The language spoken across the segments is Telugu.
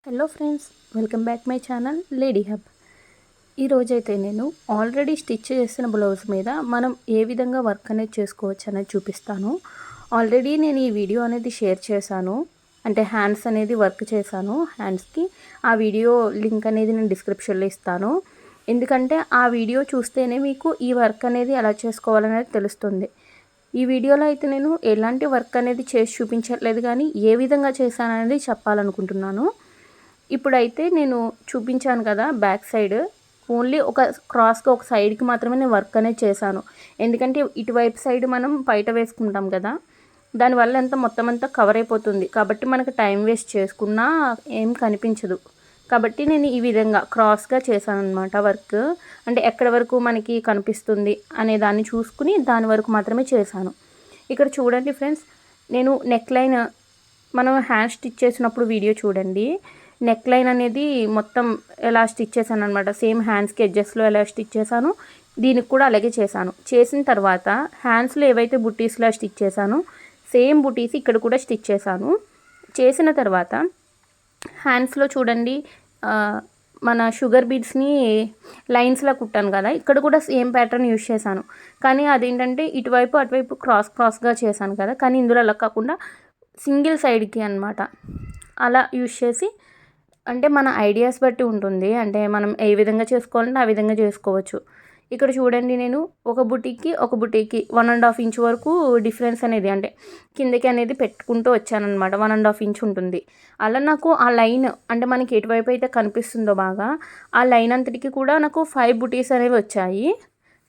Hello friends, welcome back my channel lady hub. ఈరోజైతే నేను ఆల్రెడీ స్టిచ్ చేసిన బ్లౌజ్ మీద మనం ఏ విధంగా వర్క్ అనేది చేసుకోవచ్చు అనేది చూపిస్తాను. ఆల్రెడీ నేను ఈ వీడియో అనేది షేర్ చేశాను, అంటే హ్యాండ్స్ అనేది వర్క్ చేశాను. హ్యాండ్స్కి ఆ వీడియో లింక్ అనేది నేను డిస్క్రిప్షన్లో ఇస్తాను. ఎందుకంటే ఆ వీడియో చూస్తేనే మీకు ఈ వర్క్ అనేది ఎలా చేసుకోవాలనేది తెలుస్తుంది. ఈ వీడియోలో అయితే నేను ఎలాంటి వర్క్ అనేది చేసి చూపించట్లేదు, కానీ ఏ విధంగా చేశాననేది చెప్పాలనుకుంటున్నాను. ఇప్పుడైతే నేను చూపించాను కదా, బ్యాక్ సైడ్ ఓన్లీ ఒక క్రాస్గా ఒక సైడ్కి మాత్రమే నేను వర్క్ అనేది చేశాను. ఎందుకంటే ఇటువైపు సైడ్ మనం బయట వేసుకుంటాం కదా, దానివల్ల మొత్తం అంతా కవర్ అయిపోతుంది. కాబట్టి మనకు టైం వేస్ట్ చేసుకున్నా ఏం కనిపించదు. కాబట్టి నేను ఈ విధంగా క్రాస్గా చేశాను అనమాట వర్క్. అంటే ఎక్కడి వరకు మనకి కనిపిస్తుంది అనే దాన్ని చూసుకుని దాని వరకు మాత్రమే చేశాను. ఇక్కడ చూడండి ఫ్రెండ్స్, నేను నెక్ లైన్ మనం హ్యాండ్ స్టిచ్ చేసినప్పుడు వీడియో చూడండి. నెక్ లైన్ అనేది మొత్తం ఎలా స్టిచ్ చేశాను అనమాట. సేమ్ హ్యాండ్స్కి ఎడ్జెస్లో ఎలా స్టిచ్ చేశాను, దీనికి కూడా అలాగే చేశాను. చేసిన తర్వాత హ్యాండ్స్లో ఏవైతే బుట్టీస్లో స్టిచ్ చేశానో సేమ్ బుట్టీస్ ఇక్కడ కూడా స్టిచ్ చేశాను. చేసిన తర్వాత హ్యాండ్స్లో చూడండి, మన షుగర్ బీడ్స్ని లైన్స్లా కుట్టాను కదా, ఇక్కడ కూడా సేమ్ ప్యాటర్న్ యూజ్ చేశాను. కానీ అదేంటంటే ఇటువైపు అటువైపు క్రాస్గా చేశాను కదా, కానీ ఇందులో అలా కాకుండా సింగిల్ సైడ్కి అనమాట అలా యూజ్ చేసి, అంటే మన ఐడియాస్ బట్టి ఉంటుంది. అంటే మనం ఏ విధంగా చేసుకోవాలంటే ఆ విధంగా చేసుకోవచ్చు. ఇక్కడ చూడండి, నేను ఒక బుటీకి 1.5 ఇంచ్ వరకు డిఫరెన్స్ అనేది, అంటే కిందకి అనేది పెట్టుకుంటూ వచ్చానమాట. 1.5 ఇంచ్ ఉంటుంది. అలా నాకు ఆ లైన్, అంటే మనకి ఎటువైపు అయితే కనిపిస్తుందో బాగా, ఆ లైన్ అంతటికి కూడా నాకు 5 బుటీస్ అనేవి వచ్చాయి.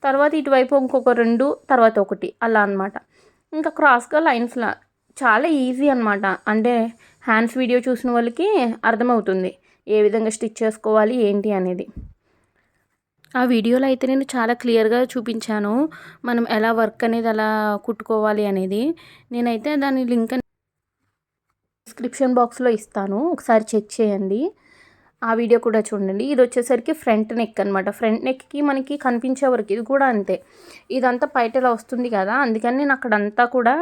తర్వాత ఇటువైపు ఇంకొక 2, తర్వాత 1 అలా అనమాట. ఇంకా క్రాస్గా లైన్స్లా చాలా ఈజీ అనమాట. అంటే హ్యాండ్స్ వీడియో చూసిన వాళ్ళకి అర్థమవుతుంది ఏ విధంగా స్టిచ్ చేసుకోవాలి ఏంటి అనేది. ఆ వీడియోలో అయితే నేను చాలా క్లియర్గా చూపించాను మనం ఎలా వర్క్ అనేది ఎలా కుట్టుకోవాలి అనేది. నేనైతే దాని లింక్ డిస్క్రిప్షన్ బాక్స్లో ఇస్తాను, ఒకసారి చెక్ చేయండి. ఆ వీడియో కూడా చూడండి. ఇది వచ్చేసరికి ఫ్రంట్ నెక్ అనమాట. ఫ్రంట్ నెక్కి మనకి కనిపించే వరకు ఇది కూడా అంతే. ఇదంతా పైట ఇలా వస్తుంది కదా, అందుకని నేను అక్కడంతా కూడా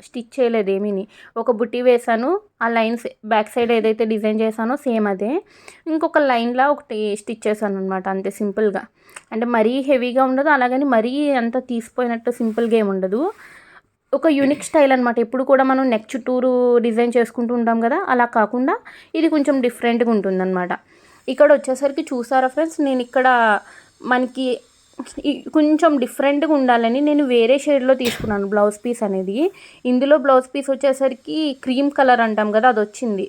స్టిచ్ చేయలేదు ఏమీని. ఒక బుట్టి వేసాను, ఆ లైన్స్ బ్యాక్ సైడ్ ఏదైతే డిజైన్ చేశానో సేమ్ అదే. ఇంకొక లైన్లా ఒకటి స్టిచ్ చేశాను అనమాట, అంతే సింపుల్గా. అంటే మరీ హెవీగా ఉండదు, అలాగని మరీ అంత తీసిపోయినట్టు సింపుల్గా ఏమి ఉండదు. ఒక యూనిక్ స్టైల్ అనమాట. ఎప్పుడు కూడా మనం నెక్ చుట్టూరు డిజైన్ చేసుకుంటూ ఉంటాం కదా, అలా కాకుండా ఇది కొంచెం డిఫరెంట్గా ఉంటుందన్నమాట. ఇక్కడ వచ్చేసరికి చూసారా ఫ్రెండ్స్, నేను ఇక్కడ మనకి కొంచెం డిఫరెంట్గా ఉండాలని నేను వేరే షేడ్లో తీసుకున్నాను బ్లౌజ్ పీస్ అనేది. ఇందులో బ్లౌజ్ పీస్ వచ్చేసరికి క్రీమ్ కలర్ అంటాం కదా, అది వచ్చింది.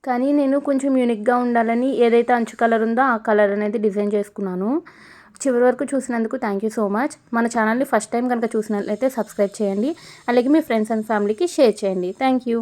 కానీ నేను కొంచెం యూనిక్గా ఉండాలని ఏదైతే అంచు కలర్ ఉందో ఆ కలర్ అనేది డిజైన్ చేసుకున్నాను. చివరి వరకు చూసినందుకు థ్యాంక్ యూ సో మచ్. మన ఛానల్ని ఫస్ట్ టైం కనుక చూసినట్లయితే సబ్స్క్రైబ్ చేయండి, అలాగే మీ ఫ్రెండ్స్ అండ్ ఫ్యామిలీకి షేర్ చేయండి. Thank you.